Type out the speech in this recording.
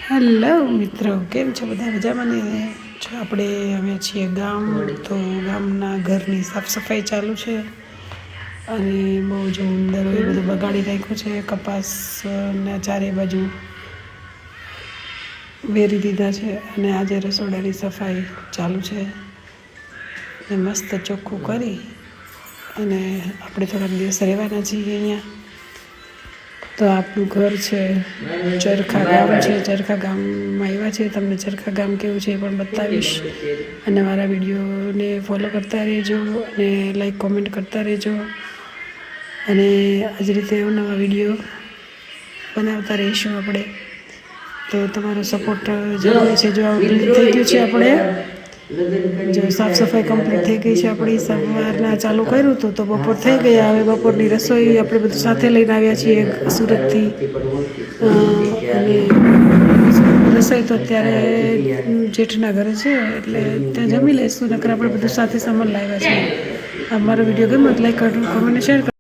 Hello મિત્રો, કેમ છો બધા? મજામાં ને? જો આપણે આવ્યા છીએ ગામ, તો ગામના ઘરની સાફ સફાઈ ચાલુ છે અને બહુ જ ઉંદર એ બધું બગાડી નાખ્યું છે. કપાસના ચારે બાજુ વેરી દીધા છે અને આજે રસોડાની સફાઈ ચાલુ છે ને મસ્ત ચોખ્ખું કરી અને આપણે થોડાક દિવસ રહેવાના છીએ અહીંયા. તો આપણું ઘર છે ચરખા ગામ છે. ચરખા ગામમાં આવ્યા છે. તમને ચરખા ગામ કેવું છે એ પણ બતાવીશ અને મારા વિડીયોને ફોલો કરતા રહેજો અને લાઈક કોમેન્ટ કરતા રહેજો અને આ જ રીતે નવા વિડીયો બનાવતા રહીશું આપણે. તો તમારો સપોર્ટ જરૂરી છે. જો થઈ ગયું છે આપણે, જો સાફ સફાઈ કમ્પ્લીટ થઈ ગઈ છે આપણી. સવારના ચાલુ કર્યું હતું તો બપોર થઈ ગયા. હવે બપોરની રસોઈ આપણે બધું સાથે લઈને આવ્યા છીએ સુરતથી અને રસોઈ તો અત્યારે જેઠના ઘરે છે એટલે ત્યાં જમી લઈશું. નકર આપણે બધું સાથે સામાન લાવ્યા છીએ. આ મારો વિડીયો ગમ્યો તો લાઈક કરો, કોમેન્ટ, શેર કરો.